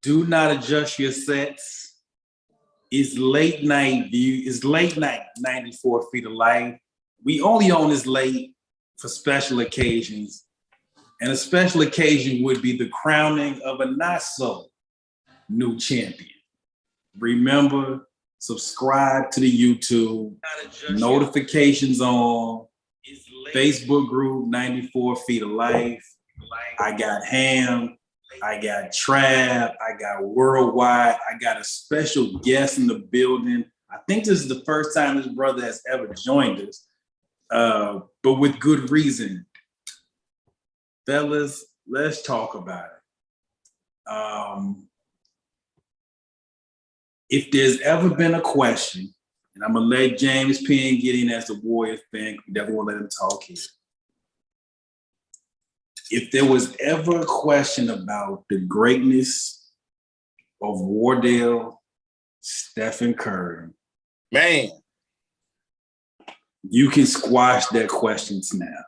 Do not adjust your sets. It's late night view. It's late night, 94 Feet of Life. We only on this late for special occasions. And a special occasion would be the crowning of a not so new champion. Remember, subscribe to the YouTube, notifications on, Facebook group 94 Feet of Life. I got Ham, I got Trav, I got Worldwide, I got a special guest in the building. I think this is the first time this brother has ever joined us, but with good reason. Fellas, let's talk about it. If there's ever been a question, and I'm gonna let James Penn get in as the Warriors fan, we definitely want to let him talk here. If there was ever a question about the greatness of Wardell, Stephen Curry, man, you can squash that question now.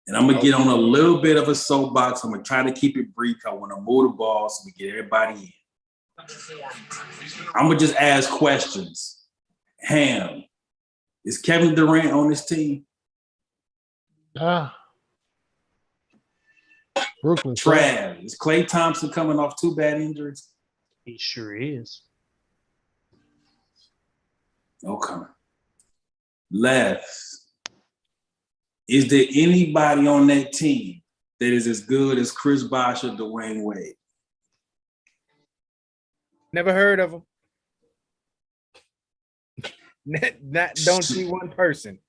And I'm gonna get on a little bit of a soapbox. I'm gonna try to keep it brief. I want to move the ball so we get everybody in. I'm gonna just ask questions. Ham, is Kevin Durant on this team? Brooklyn. Trav, is Klay Thompson coming off 2 bad injuries? He sure is. Okay. Les, is there anybody on that team that is as good as Chris Bosh or Dwayne Wade? Never heard of him. Don't see one person.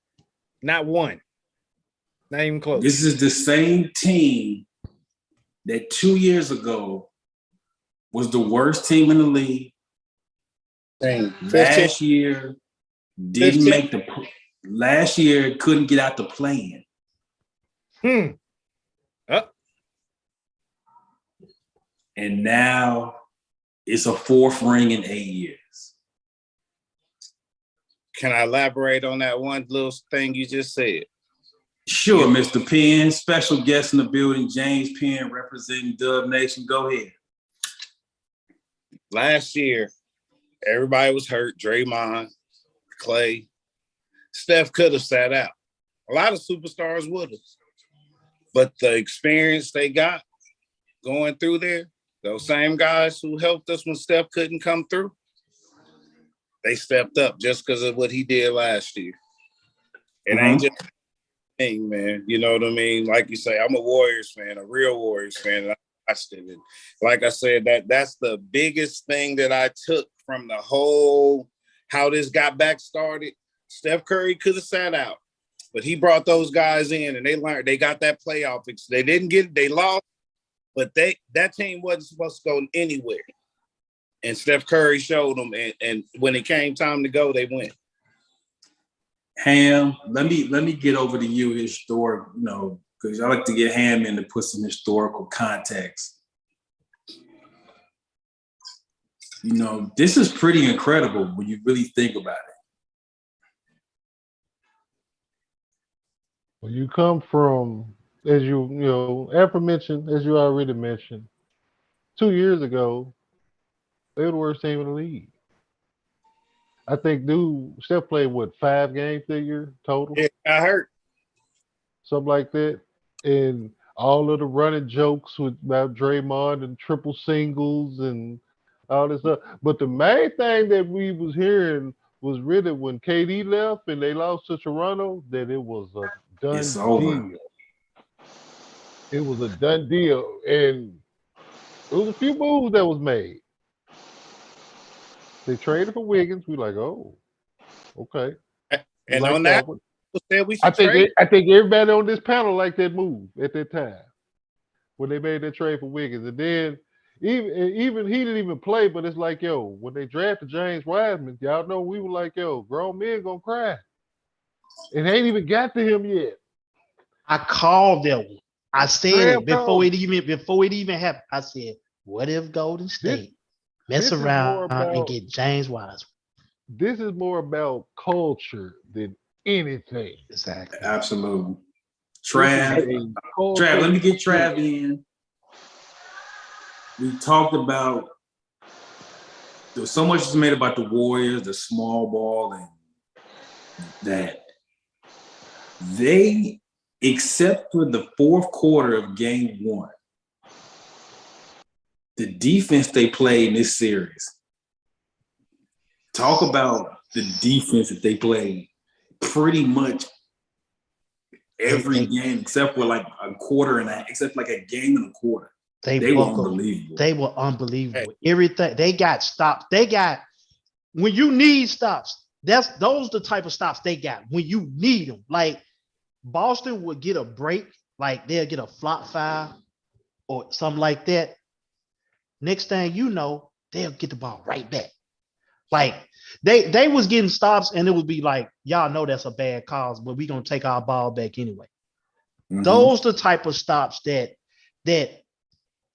Not one. Not even close. This is the same team that 2 years ago was the worst team in the league. Last year didn't 15. make the. Last year couldn't get out the play-in. And now it's a 4th ring in 8 years. can I elaborate on that one little thing you just said? Sure, Mr. Penn. Special guest in the building, James Penn, representing Dub Nation. Go ahead. Last year, everybody was hurt. Draymond, Klay, Steph could have sat out. A lot of superstars would have. But the experience they got going through there, those same guys who helped us when Steph couldn't come through, they stepped up just because of what he did last year. It ain't just a thing, man. You know what I mean? Like you say, I'm a Warriors fan, a real Warriors fan. And I watched it. And like I said, that's the biggest thing that I took from the whole how this got back started. Steph Curry could have sat out, but he brought those guys in and they learned, they got that playoff. They didn't get it, they lost, but that team wasn't supposed to go anywhere. And Steph Curry showed them, and when it came time to go, they went. Ham, let me get over to you historic, because I like to get Ham in to put some historical context. This is pretty incredible when you really think about it. Well, you come from, as you already mentioned, 2 years ago, they were the worst team in the league. I think Steph played 5 games that year total? Yeah, got hurt. Something like that. And all of the running jokes about Draymond and triple singles and all this stuff. But the main thing that we was hearing was really when KD left and they lost to Toronto, that it was a done deal. It was a done deal. And there was a few moves that was made. They traded for Wiggins. We like, oh, okay. And like on that, we should trade. I think everybody on this panel liked that move at that time when they made that trade for Wiggins. And then even he didn't even play, but it's like, when they drafted James Wiseman, y'all know we were like, grown men gonna cry. It ain't even got to him yet. I called that one. I said it before it even happened. I said, what if Golden State mess around and get James Wiseman? This is more about culture than anything. Exactly. Absolutely. Trav, let me get Trav in. we talked about there was so much was made about the Warriors, the small ball, and that they, except for the fourth quarter of game one, the defense they played in this series. Talk about the defense that they played pretty much every game except for like a quarter and except like a game and a quarter. They were unbelievable. They were unbelievable. Everything they got stops. They got when you need stops. Those the type of stops they got when you need them. Like Boston would get a break, like they'll get a flop foul or something like that. Next thing you know, they'll get the ball right back. Like they was getting stops, and it would be like, y'all know that's a bad cause, but we're gonna take our ball back anyway. Mm-hmm. Those the type of stops that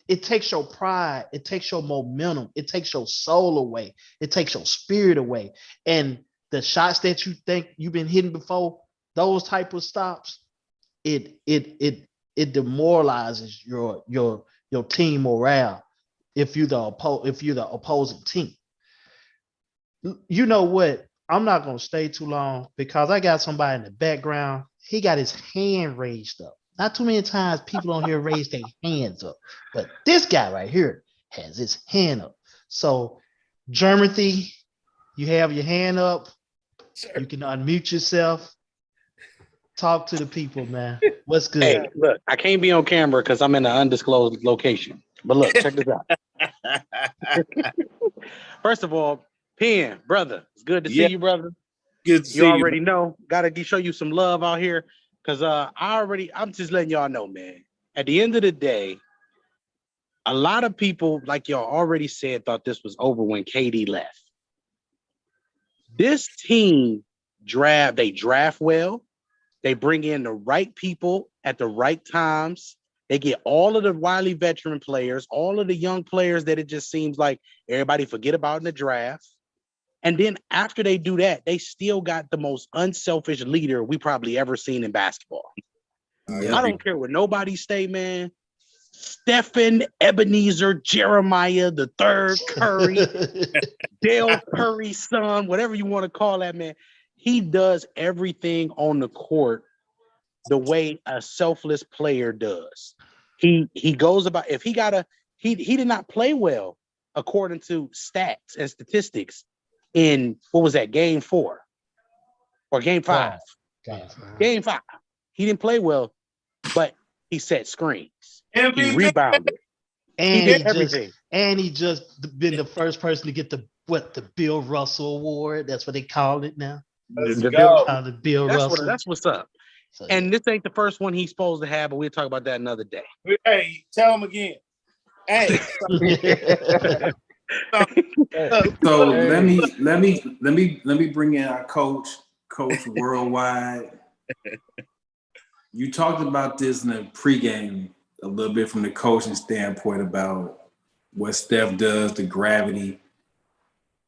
it takes your pride, it takes your momentum, it takes your soul away, it takes your spirit away. And the shots that you think you've been hitting before, those type of stops, it demoralizes your team morale if you're the opposing team. You know what? I'm not gonna stay too long because I got somebody in the background. He got his hand raised up. Not too many times people on here raise their hands up, but this guy right here has his hand up. So, Jeremy, you have your hand up. You can unmute yourself. Talk to the people, man. What's good? Hey, look, I can't be on camera because I'm in an undisclosed location. But look, check this out. First of all, Penn, brother, it's good to see you, brother. Good to see you. You already know. Gotta show you some love out here. Cause I'm just letting y'all know, man. At the end of the day, a lot of people, like y'all already said, thought this was over when KD left. This team they draft well. They bring in the right people at the right times. They get all of the wily veteran players, all of the young players that it just seems like everybody forget about in the draft. And then after they do that, they still got the most unselfish leader we probably ever seen in basketball. I don't care what nobody say, man. Stephen Ebenezer Jeremiah the third Curry, Dale Curry's son, whatever you want to call that, man. He does everything on the court the way a selfless player does. He goes about, if he did not play well according to stats and statistics in, what was that, game 4 or game 5? Game 5. He didn't play well, but he set screens. He rebounded. And he did everything. He just been the first person to get the Bill Russell Award. That's what they call it now. The Bill Russell. That's what's up. So, and this ain't the first one he's supposed to have, but we'll talk about that another day. Hey, tell him again. Hey. So let me bring in our coach worldwide. You talked about this in the pregame a little bit from the coaching standpoint about what Steph does, the gravity,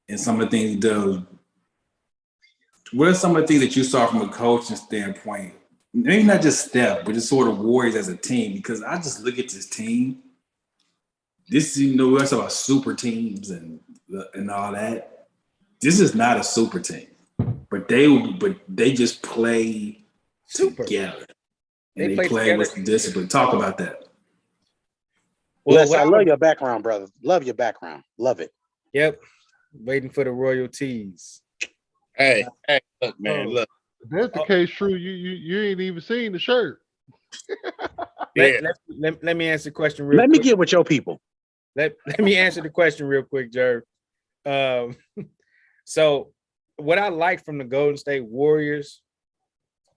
and some of the things he does. What are some of the things that you saw from a coaching standpoint? Maybe not just Steph, but just sort of Warriors as a team, because I just look at this team. This, we talk about super teams and all that. This is not a super team, but they just play together. And they play with discipline. Talk about that. Well, I love your background, brother. Love your background. Love it. Yep. Waiting for the royalties. Hey, look, man, look. If that's the case, true. You ain't even seen the shirt. Let me answer the question real quick. Let me get with your people. Let me answer the question real quick, Jerv. So what I like from the Golden State Warriors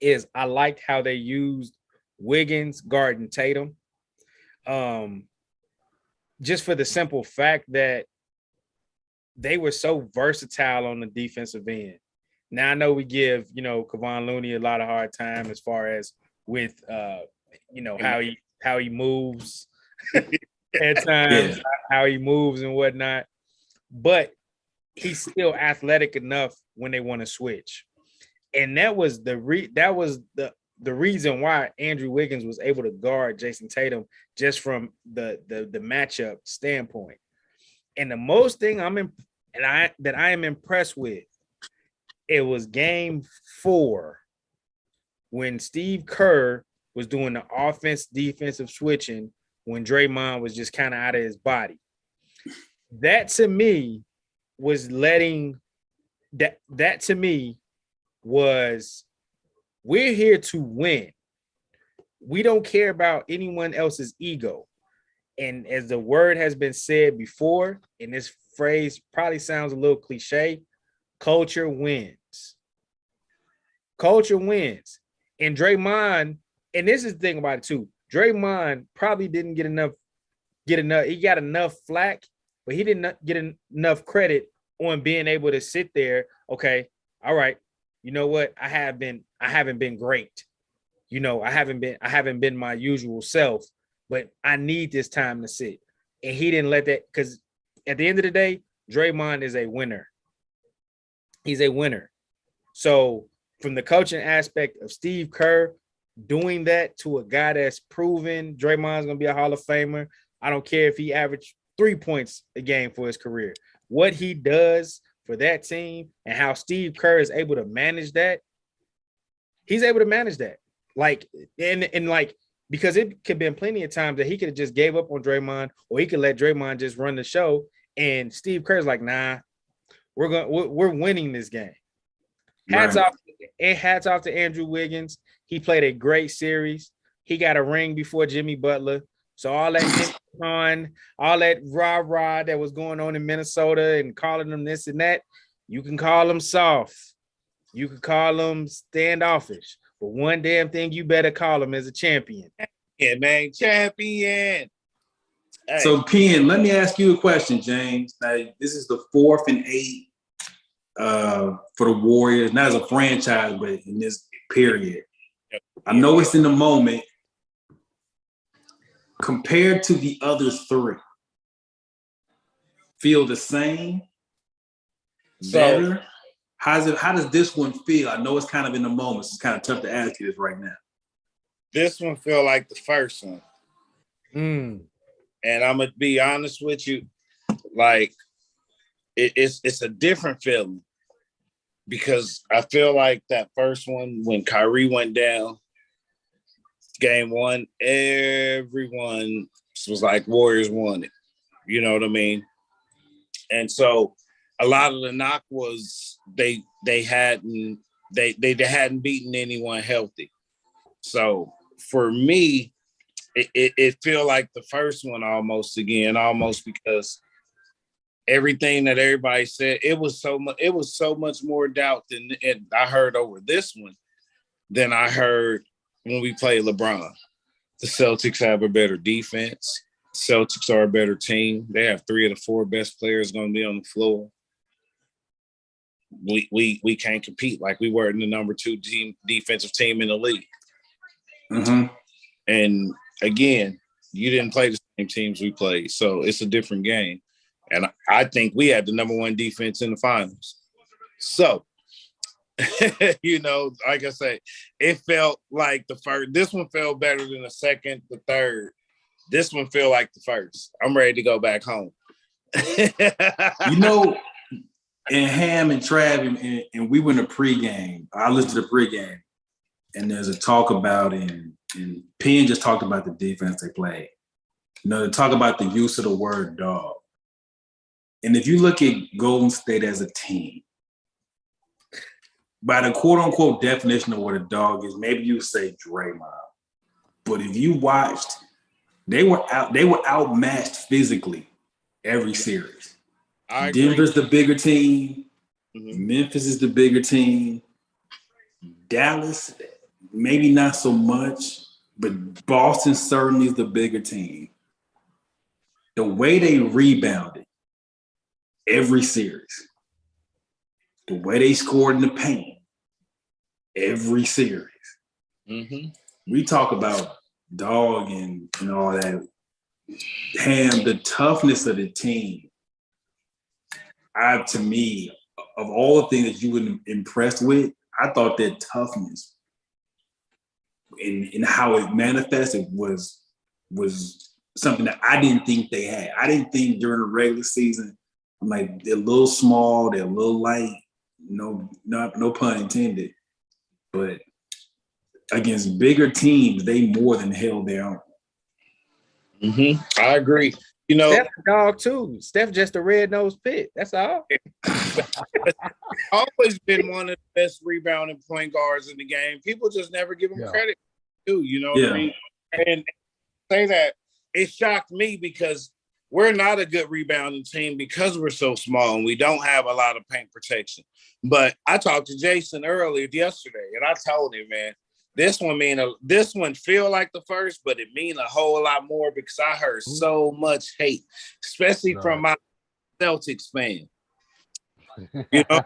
is I liked how they used Wiggins guarding Tatum. Just for the simple fact that they were so versatile on the defensive end. Now I know we give, Kevon Looney a lot of hard time as far as with how he moves at times, how he moves and whatnot. But he's still athletic enough when they want to switch. And that was the the reason why Andrew Wiggins was able to guard Jason Tatum just from the matchup standpoint. And the most thing that I am impressed with, it was game 4 when Steve Kerr was doing the offense defensive switching when Draymond was just kind of out of his body. That to me was letting that to me was, we're here to win. We don't care about anyone else's ego. And as the word has been said before, and this phrase probably sounds a little cliche, culture wins. Culture wins. And Draymond, and this is the thing about it too, Draymond probably didn't get enough, he got enough flack, but he didn't get enough credit on being able to sit there. Okay, all right, you know what? I haven't been great. You know, I haven't been my usual self, but I need this time to sit. And he didn't let that, because at the end of the day, Draymond is a winner. He's a winner. So from the coaching aspect of Steve Kerr doing that to a guy that's proven Draymond's going to be a Hall of Famer, I don't care if he averaged 3 points a game for his career. What he does for that team and how Steve Kerr is able to manage that, he's able to manage that. Like, and like, because it could have been plenty of times that he could have just gave up on Draymond, or he could let Draymond just run the show. And Steve Kerr's like, nah, we're winning this game. Hats off to Andrew Wiggins. He played a great series. He got a ring before Jimmy Butler. So all that all that rah-rah that was going on in Minnesota and calling them this and that, you can call them soft. You can call them standoffish. But one damn thing you better call him as a champion. Yeah, man, champion. Hey. So, Ken, let me ask you a question, James. Now, this is the 4th and 8 for the Warriors, not as a franchise, but in this period. I know it's in the moment. Compared to the other 3, feel the same? Better? How does this one feel? I know it's kind of in the moment. So it's kind of tough to ask you this right now. This one feel like the first one. And I'm gonna be honest with you, like it's a different feeling, because I feel like that first one when Kyrie went down, game 1, everyone was like Warriors won it. You know what I mean? And so a lot of the knock was they hadn't beaten anyone healthy. So for me, it feel like the first one almost because everything that everybody said, it was so much more doubt than I heard over this one than I heard when we played LeBron. The Celtics have a better defense. Celtics are a better team. They have 3 of the 4 best players going to be on the floor. We can't compete like we were in the number 2 defensive team in the league. Mm-hmm. And again, you didn't play the same teams we played, so it's a different game. And I think we had the number 1 defense in the finals. So, you know, like I say, it felt like the first. This one felt better than the second, the third. This one felt like the first. I'm ready to go back home. You know, and Ham and Trav, and we went to pregame. I listened to the pregame, and there's a talk about, and Penn just talked about the defense they played. You know, they talk about the use of the word dog. And if you look at Golden State as a team, by the quote-unquote definition of what a dog is, maybe you say Draymond. But if you watched, they were outmatched physically every series. Denver's the bigger team. Mm-hmm. Memphis is the bigger team. Dallas, maybe not so much, but Boston certainly is the bigger team. The way they rebounded every series, the way they scored in the paint every series. Mm-hmm. We talk about dog and all that. Ham, the toughness of the team. To me, of all the things that you were impressed with, I thought that toughness and how it manifested was something that I didn't think they had. I didn't think during the regular season, I'm like, they're a little small, they're a little light, no pun intended. But against bigger teams, they more than held their own. I agree. You know, Steph a dog too. Steph just a red-nosed pit. That's all. always been one of the best rebounding point guards in the game. People just never give him credit, too. You know what I mean? And say that it shocked me because we're not a good rebounding team because we're so small and we don't have a lot of paint protection. But I talked to Jason earlier yesterday, and I told him, man, this one feel like the first, but it mean a whole lot more because I heard so much hate, especially from my Celtics fan. You know,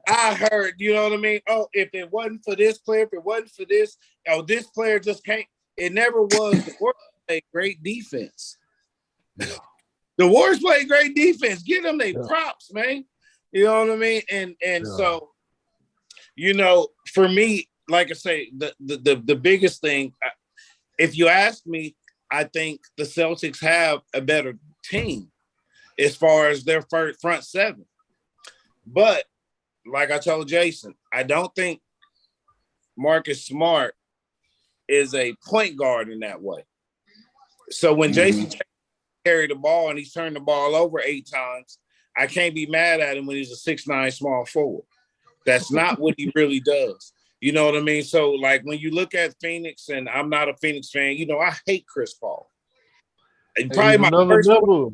I heard, you know what I mean? Oh, if it wasn't for this player, if it wasn't for this, oh, this player just can't. It never was. The Warriors played great defense. The Warriors played great defense. Give them their props, man. You know what I mean? And so, you know, for me, like I say, the biggest thing, if you ask me, I think the Celtics have a better team as far as their front seven. But like I told Jason, I don't think Marcus Smart is a point guard in that way. So when Jason carried the ball and he's turned the ball over 8 times, I can't be mad at him when he's a 6'9" small forward. That's not what he really does. You know what I mean? So, like, when you look at Phoenix, and I'm not a Phoenix fan, you know, I hate Chris Paul. And probably my first member.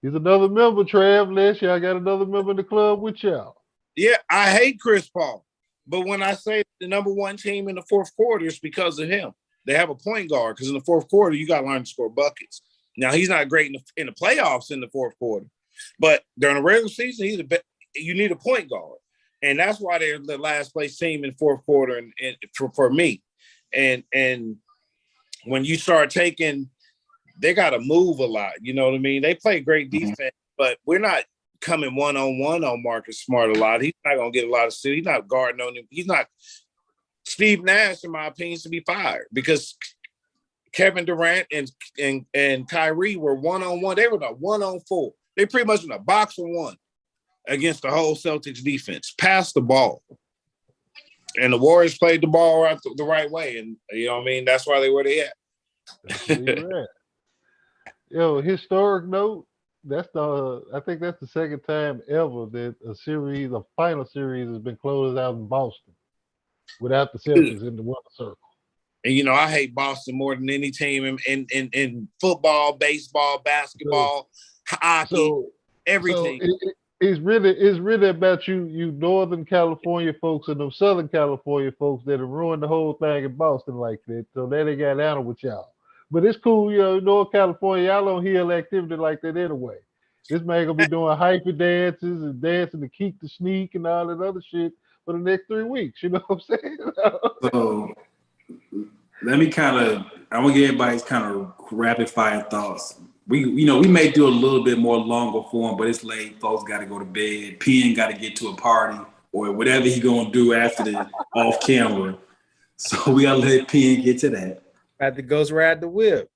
He's another member, Trav. Last year, I got another member in the club with y'all. Yeah, I hate Chris Paul. But when I say the number one team in the fourth quarter, it's because of him. They have a point guard because in the fourth quarter, you got to learn to score buckets. Now, he's not great in the playoffs in the fourth quarter. But during the regular season, you need a point guard. And that's why they're the last place team in fourth quarter and for me. And when you start taking, they got to move a lot. You know what I mean? They play great defense, but we're not coming one-on-one on Marcus Smart a lot. He's not going to get a lot of steals. He's not guarding on him. He's not – Steve Nash, in my opinion, should be fired because Kevin Durant and Kyrie were one-on-one. They were the 1-on-4. They pretty much in a box of one against the whole Celtics defense. Pass the ball. And the Warriors played the ball the right way. And, you know what I mean? That's why they were they at. Yo, historic note, I think that's the second time ever that a final series has been closed out in Boston without the Celtics in the winner circle. And, you know, I hate Boston more than any team in football, baseball, basketball, hockey, everything. So it's really about you Northern California folks and them Southern California folks that have ruined the whole thing in Boston like that. So they got down with y'all. But it's cool, you know, North California, y'all don't hear activity like that anyway. This man gonna be doing hyper dances and dancing to keep the sneak and all that other shit for the next 3 weeks. You know what I'm saying? So let me I'm gonna get everybody's kind of rapid fire thoughts. We may do a little bit more longer form, but it's late. Folks got to go to bed. Penn got to get to a party or whatever he gonna do after the off camera. So we gotta let Penn get to that. Had to ghost ride the whip.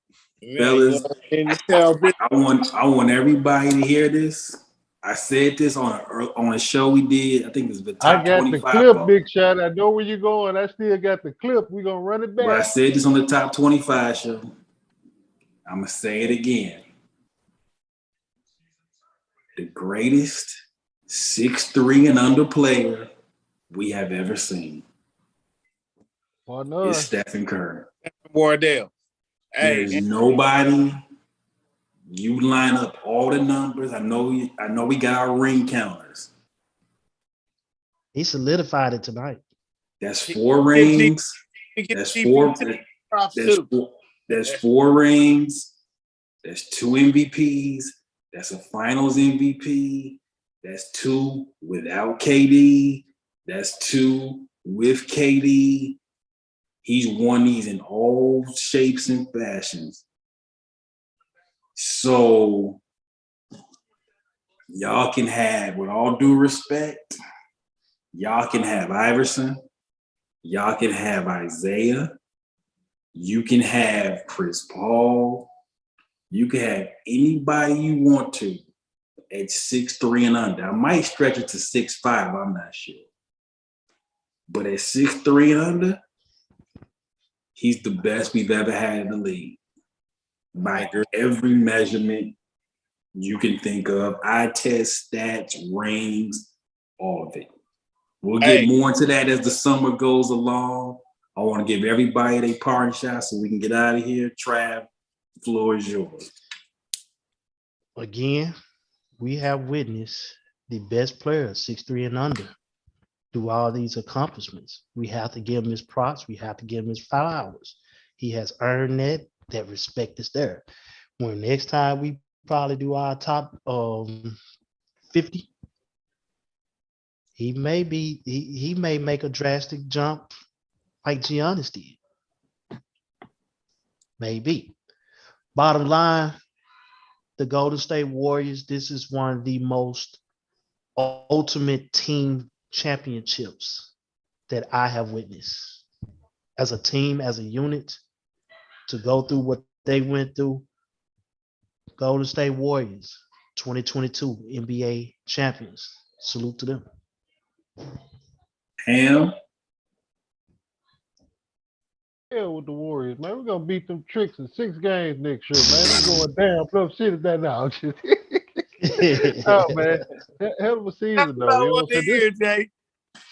Fellas, I want everybody to hear this. I said this on a show we did. I think it was the top 25. I got the clip, Big Shot. I know where you're going. I still got the clip. We're going to run it back. But I said this on the top 25 show. I'm going to say it again. The greatest 6'3" and under player we have ever seen is Stephen Curry. Wardell. There's nobody. You line up all the numbers. I know we got our ring counters. He solidified it tonight. That's 4 rings. That's 4. There's 4 rings. There's 2 MVPs. That's a finals MVP. That's 2 without KD. That's 2 with KD. He's won these in all shapes and fashions. So y'all can have, with all due respect, y'all can have Iverson. Y'all can have Isaiah. You can have Chris Paul. You can have anybody you want to at 6'3" and under. I might stretch it to 6'5", I'm not sure. But at 6'3" and under, he's the best we've ever had in the league. By every measurement you can think of, eye test, stats, rings, all of it. We'll get more into that as the summer goes along. I want to give everybody their parting shot so we can get out of here. Trav, the floor is yours. Again, we have witnessed the best player, 6'3" and under, do all these accomplishments. We have to give him his props. We have to give him his flowers. He has earned that. That respect is there. When next time we probably do our top 50, he may make a drastic jump like Giannis did. Maybe. Bottom line, the Golden State Warriors, this is one of the most ultimate team championships that I have witnessed. As a team, as a unit, to go through what they went through, Golden State Warriors, 2022 NBA champions. Salute to them. Ham. Hell with the Warriors, man. We're gonna beat them tricks in 6 games next year, man. We're going down. Plum City that now. Oh man, hell of a season though. You know, Jay.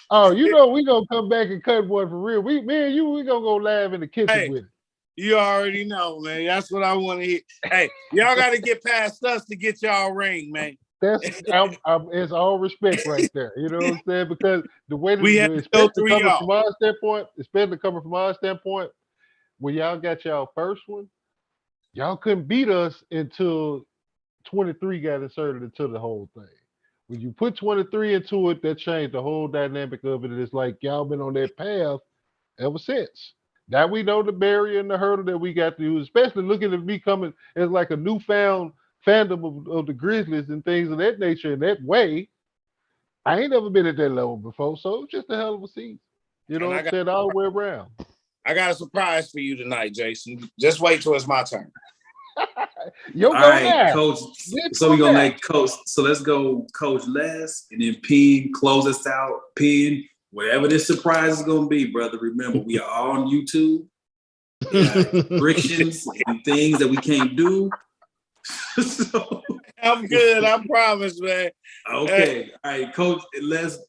oh, you know we gonna come back and cut one for real. Me and you, we gonna go live in the kitchen with it. You already know, man. That's what I want to hear. Hey, y'all got to get past us to get y'all ring, man. That's it's all respect right there. You know what I'm saying? Because the way We have to go through coming y'all. from our standpoint, especially coming from our standpoint, when y'all got y'all first one, y'all couldn't beat us until 23 got inserted into the whole thing. When you put 23 into it, that changed the whole dynamic of it. It's like y'all been on that path ever since. Now we know the barrier and the hurdle that we got to do, especially looking at me coming as like a newfound fandom of the Grizzlies and things of that nature in that way. I ain't never been at that level before, so it was just a hell of a season. You know what I'm saying? All the way around. I got a surprise for you tonight, Jason. Just wait till it's my turn. All right, Coach. So we're gonna let Coach. So let's go, Coach Les, and then Penn close us out. Penn, whatever this surprise is gonna be, brother. Remember, we are all on YouTube. We got restrictions and things that we can't do. So, I'm good. I promise, man. Okay. All right, Coach. Let's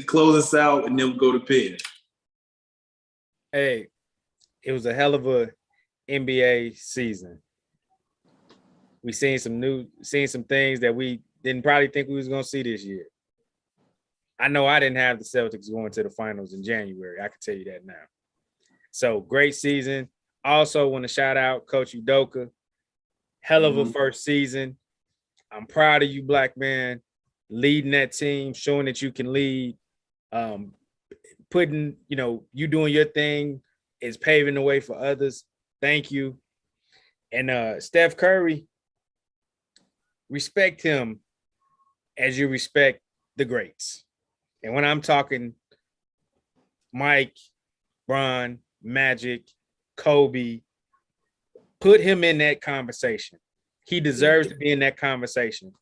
close us out, and then we'll go to Penn. Hey, it was a hell of a NBA season. We seen some things that we didn't probably think we was gonna see this year. I know I didn't have the Celtics going to the finals in January. I can tell you that now. So great season. Also want to shout out Coach Udoka. Hell of a first season. I'm proud of you, black man, leading that team, showing that you can lead. Putting, you doing your thing is paving the way for others. Thank you. And Steph Curry, respect him as you respect the greats. And when I'm talking Mike, Bron, Magic, Kobe, put him in that conversation. He deserves to be in that conversation.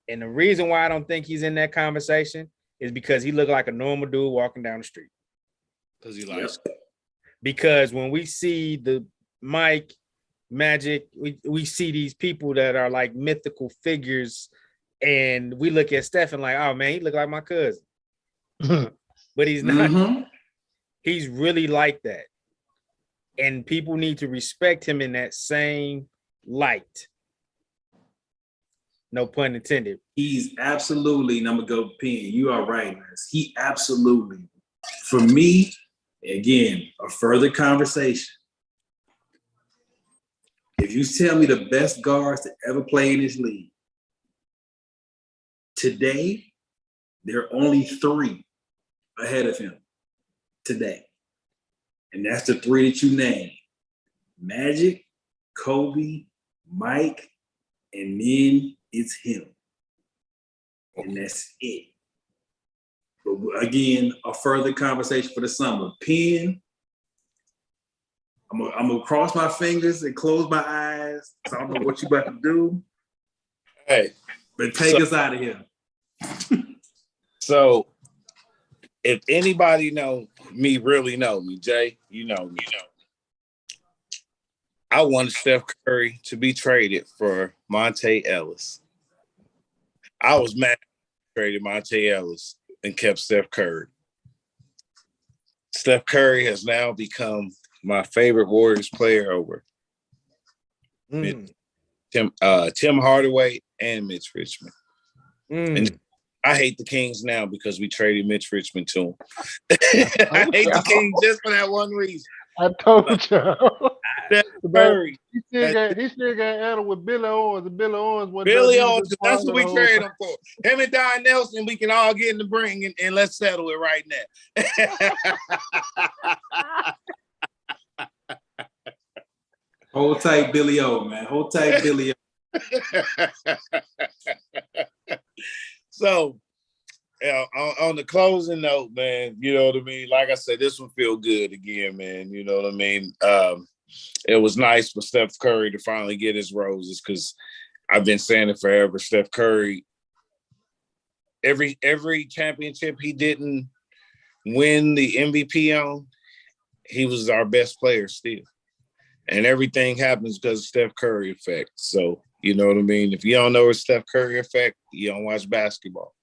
And the reason why I don't think he's in that conversation is because he looked like a normal dude walking down the street. Because he likes it. Because when we see the Mike, Magic, we see these people that are like mythical figures, and we look at Stephen like, oh man, he look like my cousin. But he's not. Mm-hmm. He's really like that. And people need to respect him in that same light. No pun intended. He's absolutely, and I'm gonna go Penn. You are right, man. He absolutely, for me, again, a further conversation. If you tell me the best guards to ever play in this league, today, there are only 3 ahead of him today. And that's the 3 that you named. Magic, Kobe, Mike, and then it's him. And that's it. But again, a further conversation for the summer. Penn, I'm gonna cross my fingers and close my eyes. So I don't know what you about to do, Hey, but take us out of here. so if anybody really know me, Jay, you know me. I wanted Steph Curry to be traded for Monte Ellis. I was mad I traded Monte Ellis and kept Steph Curry. Steph Curry has now become my favorite Warriors player over Mm. Tim Hardaway and Mitch Richmond. Mm. And I hate the Kings now because we traded Mitch Richmond to them. I hate the Kings just for that one reason. I told y'all. Steph Curry. He still got Anna with Billy Owens, and Billy Owens was Billy Owens, that's what we traded him for. Him and Don Nelson, we can all get in the ring and let's settle it right now. Hold tight, Billy O, man. Hold tight, Billy O. So, on the closing note, man, you know what I mean? Like I said, this one feel good again, man. You know what I mean? It was nice for Steph Curry to finally get his roses because I've been saying it forever. Steph Curry, every championship he didn't win the MVP on, he was our best player still. And everything happens because of Steph Curry effect. So, you know what I mean? If you don't know what Steph Curry effect, you don't watch basketball.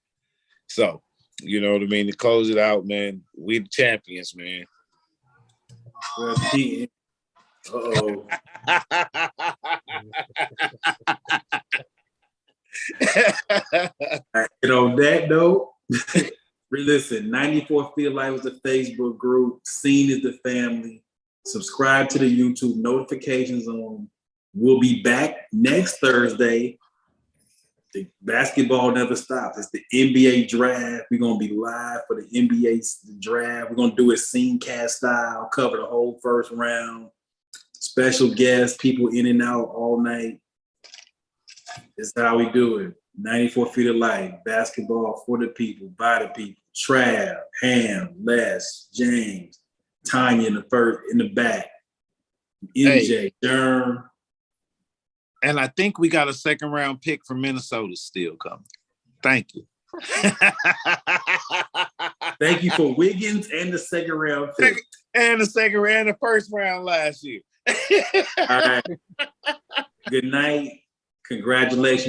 So, you know what I mean? To close it out, man, we the champions, man. Well, uh-oh. And on that note, listen, 94 Feel Like was the Facebook group. Scene is the family. Subscribe to the YouTube, notifications on. We'll be back next Thursday. The basketball never stops. It's the NBA draft. We're going to be live for the NBA draft. We're going to do it scene cast style, cover the whole first round. Special guests, people in and out all night. This is how we do it. 94 Feet of Light, basketball for the people, by the people. Trav, Ham, Les, James, Tanya in the back, MJ, Durham. And I think we got a second round pick from Minnesota still coming. Thank you. Thank you for Wiggins and the second round pick. And the first round last year. All right. Good night. Congratulations.